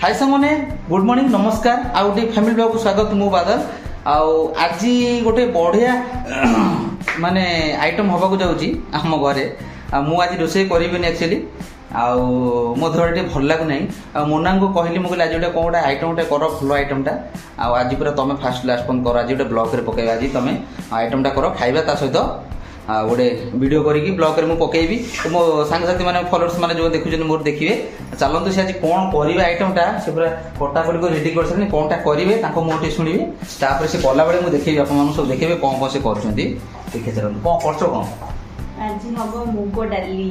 हाय सामने good morning नमस्कार आ गोटे फैमिली ब्लॉग को स्वागत मु बादल आज गोटे बढ़िया माने आइटम हवा को जाऊँगी आम घरे मु आज रोषे करी एक्चुअली मो देह भल लगुना मोना को कहली मुझे आज गोटे कौन गोटे आइटम गोटे कर भल आइटमटा आज पूरा तुम फास्ट लास्ट पन कर आज गोटे ब्लॉग पकड़ आज तुम आइटमटा कर खाଇବା सहित गोटे वीडियो करी ब्लॉग में पकेबी तो मो सांगसाथी मैंने फॉलोअर्स मैंने जो देखुं मोर देखिए चलते से आज कौन करेंगे आइटमटा से पूरा कटाकटी को रेडी कर सारे कौनटा करेंगे मुझे शुणे तापर से कला बेले मुझे देखी आप सब देखिए कौन कौन से कर देखिए चलते कौन कर कौन आज हम मुग डाली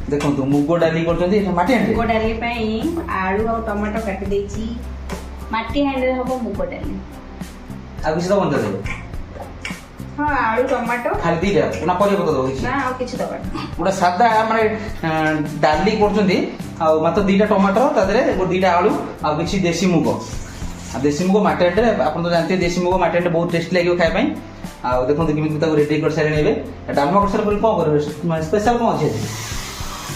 देखो मुग डाली कर माटी हांडी मुग डाली आलू और टमाटो काटी देछि माटी हांडी हम मुग डाली आ किसी तो बंद दे हां आलू टमाटो खाली दीटा ना परिया पता दो ना और किछ दबा गोटे सादा माने डाली करछंती आ मात्र दीटा टमाटो तादरे गो दीटा आलू आ किछि देसी मुग देसी मुग मार्केट रे आपन तो जानते देसी मुग मार्केट रे बहुत टेस्ट लागियो खाय पई आ देखो किमिति ताको रेडी कर सारे नेबे डालमा कर सारे कोन करबे स्पेशल कोन अछि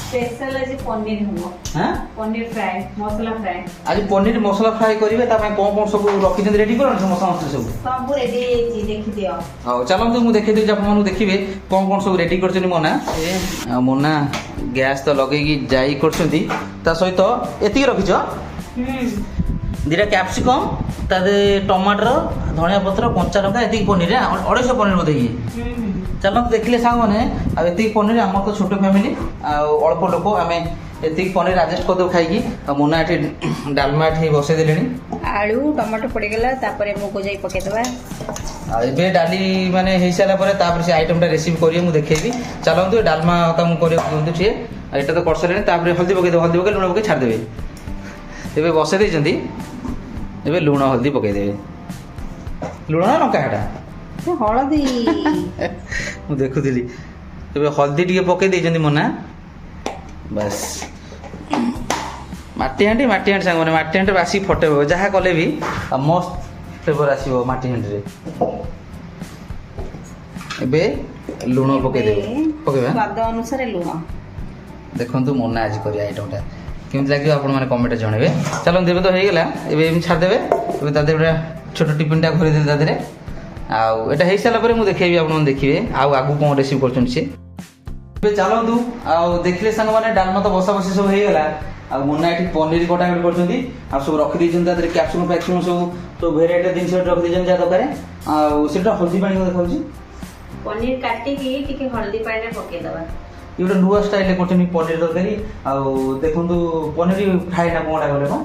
स्पेशल आज पनीर हो हां पनीर फ्राई मसाला फ्राई आज पनीर मसाला फ्राई करिवे ता पई कोन कोन सब रखि दिन रेडी करन मसाला सब रेडी हेछि देखि दियो हां चलो तो मु देखि दे आप मानु देखिबे कोन कोन सब रेडी करछनी मोना गैस तो लगेगी जाई करछंती ता सहित एति रखिछ दीटा कैप्सिकम तादे टमाटर धनिया पत्र कंचा लंका एति पनीर 250 पनीर मते ये चलो देखिले सांग माने आ एति पनीर हमर तो छोट फैमिली आ अल्प लोक आमे एति पनीर एडजस्ट कर दो खाई मोना एठी डालमा एठी बसे देलेनी आलू टमाटो पड़ी गेला तापरे मुग जाई पके देबा आ एबे डाली माने हेइ साला परे तापर से आइटमटा रेसिपी करिए मु देखेबी चलो तो डालमा ता मु करियो दंतु छे एटा तो करसलेनी तापर हल्दी पके लूण पके छाड़ देबे एबे बसे दे जंदी एबे लूण हल्दी पके देबे लूण ना लंका हेटा हळदी मु देखुथिली एबे हल्दी टिके पके दे जंदी मोना बस माटी हांडी सांग माने माटी हांडी बासी फटेबो जहा कले भी मस्त फ्लेवर आसीबो माटी हांडी रे एबे लूण पके देबे स्वाद अनुसार लूण देखंतु मोना आज करी आइटमटा केमति लागियो आपण माने कमेंट जणेबे चलो देबे तो हेइ गेला एबे एम छाड़ देबे एबे तादे छोटो टिफिनटा भरि दे तादे आउ एटा हेइ साला परे मु देखेबी आपण देखिबे आउ आगु कोन रेसिपी करछन से एबे चलंतु आउ देखले संग माने डालमा तो बसा बसी सब हेइ गेला आ मोना एठी पनीर कोटा करछंती आ सब रखि दिजन तादे कैप्सिकम सब भेराइटी दिन से रखि दिजन जा दकारे आउ सेटा हल्दी पानी को देखाउची पनीर काटी की टिके हल्दी पानी पके दबा ये गोटे नुआ स्टाइल करछनी पनीर तरकारी आउ देखंतु पनीर फ्राई ना कोडा गले को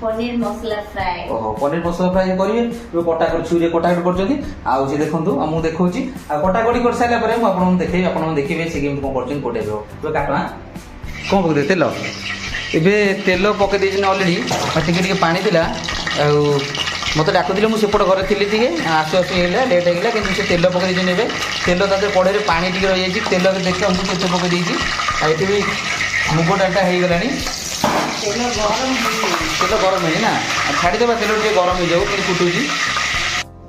पनीर मसाला फ्राई ओहो पनीर मसाला फ्राई करिवे यो कटा कर छुरी कटा करछनी आउ से देखंतु मु देखौची आ कटा कटी कर साइला परे मु आपन देखै आपन देखिबे से गेम कोन करछन कोटेबो तो काटवा कोन पक दे तेल एबे तेल पके देछन ऑलरेडी टिके टिके पानी दिला आउ मत डाकुले मुझे सेपट घर थी टे आसु आसु लेट होगा कि तेल पकई देते तेल ताकि कड़े पानी टी रही है तेल देखिए मुझे केତେ पकई देती भी मुग डालटा हो गला तेल गरम है ना छाड़देवा तेल टे गरम हो जाऊ कि फुटुची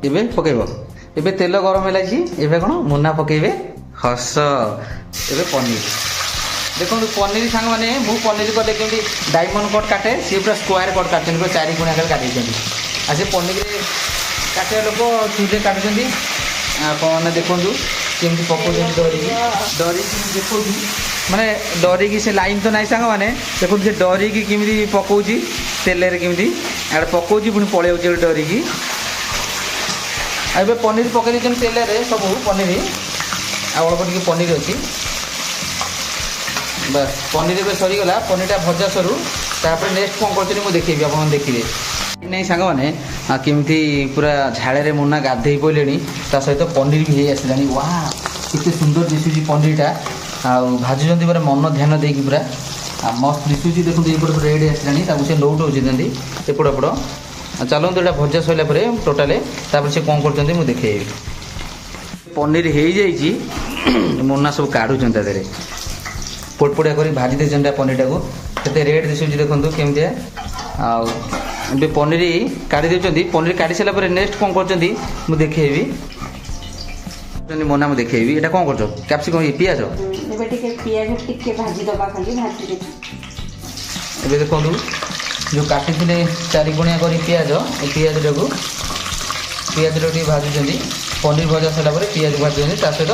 एवं पकेब एवं तेल गरम है एवं कौन मुना पकेबे हस एवं पनीर देखो पनीर सांग मैंने मु पनीर कले कमी डायमंड कट काटे सी पूरा स्क्वायर कट काटते पूरा 4 गुणा काटी आ से पनीर काटे लोक चूल्हे काटुଛନ୍ତି कौन देखु केमती पकाउछन डरिकी देखो माने डरिकी से लाइन तो नहीं सांग मैंने देखो से डरिकी केमती पकाउछि तेल रे केमती आड़ पकाउछि पुणी पळे होछि डरिकी एबे पनीर पकई दिछन तेल रे सब पनीर आ अल्प टिके पनीर अछि बस पनीर एबे सरीगला पनीरटा भजा सरू तापर नेक्स्ट कौन करछनी मु देखिबी आपन देखिबे नहीं सांग मैंने केमती पूरा झाड़े मुना गाधे पड़े सहित पनीर भी हो आसानी वाह केते सुंदर दिशुची पनीरटा भाजुंट पूरा मन ध्यान देकी पूरा मस्त दिशुची देखते ये रेड आसानी से लौट होती एपट एपट चलते यहाँ भजा सरला टोटाल से कौन कर देखे पनीर हो जाइए मुना सब काढ़ुन तादे पोटपोटिया कर भाजी दे पनीरटा को केते रेड दिशुची देखो केमती आउ पनीर काढ़ी देउछंती पनीर काढ़ी सारा पर नेक्स्ट कौन करछंती मु देखेबी मोना मु देखेबी एटा कौन करछो कैप्सिकम ये पियाज एबे टिके पियाज टिके भाजी दबा खाली भाजी दे एबे देखंतु जो काटी चारि गुणिया कर पिज पिज टाक पिज टे भाजुंट पनीर भजा सारा पिज भाजुंट ता सहित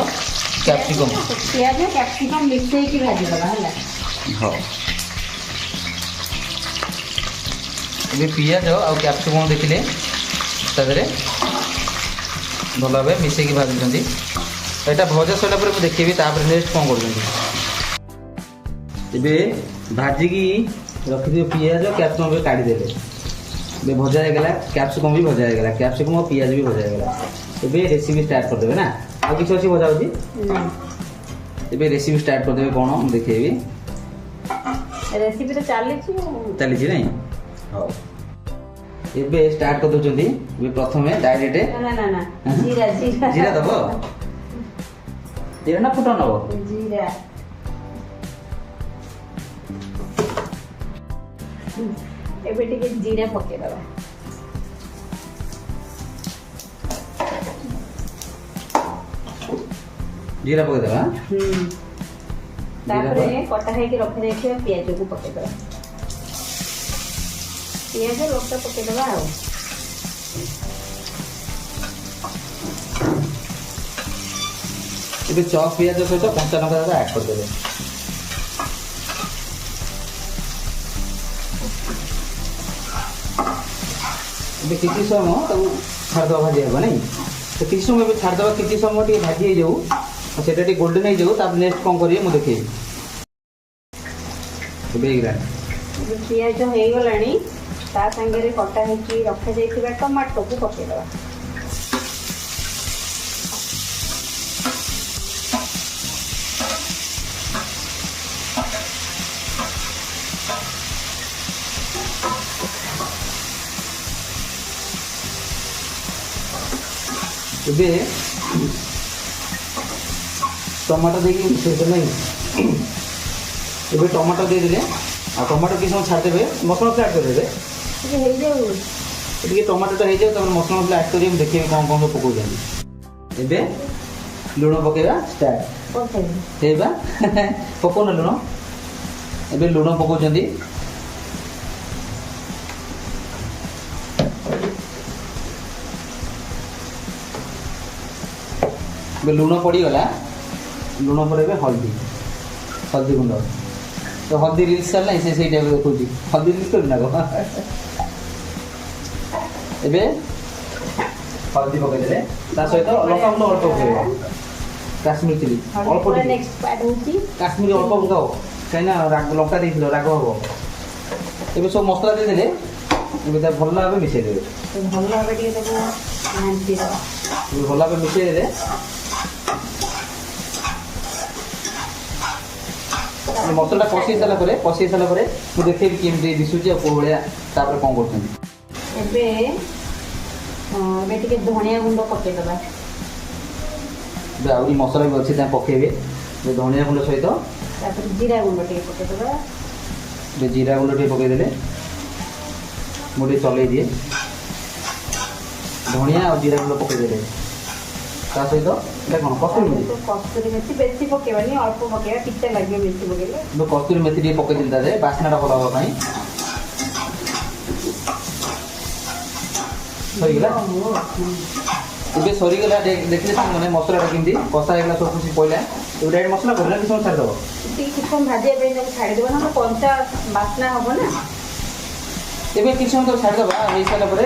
कैप्सिकम पियाज कैप्सिकम मिसेई भाजी दबा है। हाँ ये पिज आउ कैप्सिकम देखिले भल भाव मिसेक भाजुंट यहाँ भजा सरला मुझे देखी नेक्स्ट कौन कर भाजिकी रखिद पिज कैप्सिकम काढ़ीदे भजा होगा कैप्सिकम भी भजा होगा कैप्सिकम और पिज भी भजा होगा। ये रेसिपी स्टार्ट करदे ना आ किसी अच्छी भजा होती ये रेसिपी स्टार्ट करदे कौन मुझे देखेबी रेसिपी तो चली नहीं हाँ ये स्टार्ट कर दौरान प्रथम डायरेक्ट ना ना ना जीरा जीरा जीरा दब जीरा ना फुटन नब जीरा एबे टिके जीरा पके दबा जीरा पके दबा तापरे कटा है कि रखे देखिए पियाज को पके दबा पियाज लोटा पके दबा आ ये चॉप पियाज सहित कंचा लंका ऐड कर देबे ये किसी समय छाड़द भाजी हे नहीं तो किसी समय छाड़द किसी समय भाजी हो जाऊ से गोल्डन हो जाऊ नेक्स्ट कौन करेंगे मुझे देखे पियाज हो गलानी ता संगे कटा है रखा जाइए टमाटो को पकेदबा टमाटो देखिए नहीं ये टमाटो दे देले आ टमाटो किस समय छाड़देवे मसला मसला ऐड करदे ये टमाटो हो जाए मसला मसला ऐड करेंगे देखिए कौन कौन सब पकाउछन एबे लुण पकेबा स्टार्ट हेबा पकाउन लुण एबे लुण पकाउछन लुण पड़गला लुण पर हल्दी हल्दी गुंड तो हल्दी रिल्स चल ना से टाइप देखुची हल्दी रिल्स कर ना एबे हल्दी पकईदे सहित लंका गुंड अल्प पकड़ काश्मीर चिली अल्प काश्मीर अल्प पकाओ कहीं लंका दे राग हम ए सब मसला देदेले भल भाव मिसई देवे भल भाव मिसई दे मसला कषी सारा मुझे देखे केमती दिशुची भाया कौन कर धनिया गुंड पकेदबा आहरी मसला भी अच्छे पकेबे धनिया गुंड सहित जीरा गुंड टे पकेदबा जीरा गुंड टे पकईदे मुझे चल दिए धनिया और जीरा गुंड पकईदे सहित कौन कस्तूरी मेथी बेसी पकेबानी अल्प पकेबा पिता लगे बेसी पकेले कस्तूरी मेथी टे पकई बास्ना भल हाँ सरीगला ये सरीगला देखले मैंने मसला केमती कषा होगा सब कुछ पड़ा तो डायरेक्ट मसला कर कि समय छाड़देव किसी भाजा छाड़देव ना कंचा बास्ना हम ना एवं किसी समय छाड़देव हो सारापर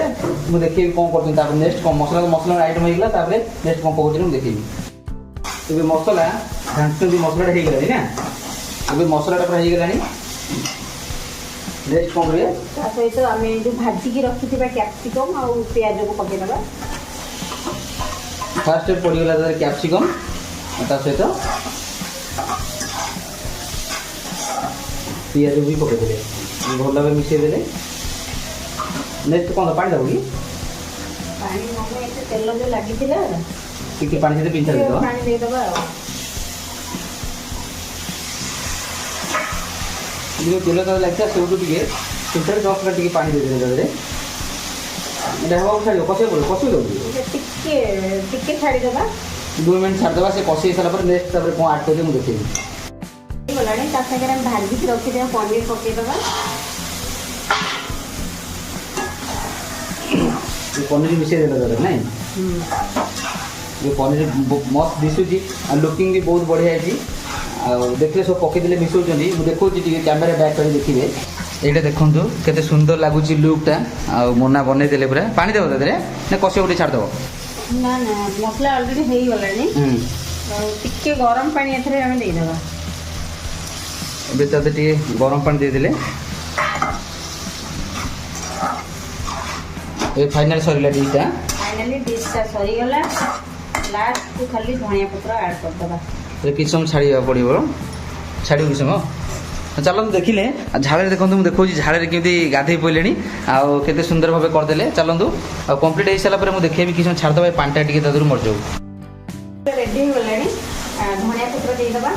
मुझे देखी कौन कर नेक्स्ट कौन मसला मसला आइटम होगा नेक्स्ट कौन पकाऊँ मुझे देखी ये मसला ढांचुंट मसला होगला ना ये मसला पूरा होगला नेक्स्ट कौन करिए सहित आम जो भाजिकी रखी कैप्सिकम और पियाज को पकेदबा फास्ट पड़गला कैप्सिकम सहित पियाज भी पकईदे भल भाव मिसई दे नेक्स्ट कौन पानी दब कि तेल जो लगी टिके पानी सहित पिंचा देदबा पानी देदबा जो तेल तो लगे से पिंचा जस्ट टे पानी दे छाड़ कषे कषे टिके छाड़ीदबा 2 मिनट छाड़देवा से कषी सारापर नेक्स्ट कौन आड कर मुझे देखी गलानी भाजिकी रखी पनीर पकेदबा ये पनीर मिसेई देला दादा नहीं ये पनीर मस्त दिशुची आ लुकिंग भी बहुत बढ़िया है देखिए सब पकई देले मिसौचंदी मु देखौची टिके कैमरा बैक कर देखिबे एटा देखंतु केते सुंदर लागुची लुकटा आ मोना बनै देले पूरा पानी देबो दादा रे ने कसे उठी छाड़ देबो ना ना मसला ऑलरेडी हेई गलानी टिके गरम पानी एथरे हम दे देबा अबे तते टिके गरम पानी दे देले ए फाइनल सरीला डिशटा फाइनली डिशटा सरी गला लास्ट को खाली धनिया पत्र ऐड कर देबा तो किछ समय छाड़िया पड़ो छाड़ किछ समय चलते देखिले झाड़ देखो मुझे देखो झाड़ केमी गाधे पड़े आते सुंदर भाव करदे चलतु कम्प्लीट हो सारापर मुझे देखिए किसी छाड़दे पाटा टी तर मर जाऊ रेडी हो गला धनिया पत्र दे देबा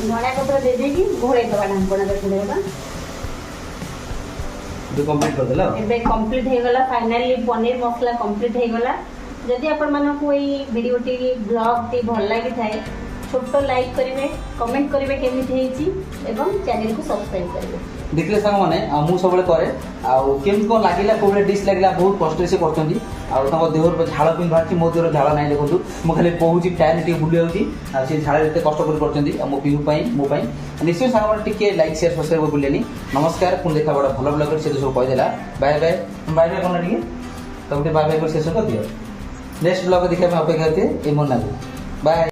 धनिया पत्र दे देगी घोड़े देबा ढांकना रखी देबा कंप्लीट कर देला एबे कंप्लीट हे गला फाइनली पनीर मसला कंप्लीट हे गला जदि आपण मानन को ई वीडियो टी ब्लॉग टी भल लागि थाए छोटो लाइक करिवे कमेंट करिवे केमिति हेची एवं चैनल को सब्सक्राइब करिवे देखले संग माने मु सबले करे आ केम को लागिला कोबले डिश लागिला बहुत कष्ट से करतंदी आ तम देहर झाळ पिन भाची मो देहर झाळ नाही देखंतु मो खाली पहुची फैन टी बुली होती आ से झाळ एते कष्ट कर करतंदी आ मो पिहु पई मो पई निश्चय संग माने टिके लाइक शेयर सब्सक्राइब बुलेनी नमस्कार पुन देखा बडा भलो ब्लॉग से सब कहि देला बाय बाय बाय बाय कोन टिके तमते बाय बाय को शेष कर दियो नेक्स्ट ब्लॉग देखा मैं अपेक्षा करते ए मोना बाय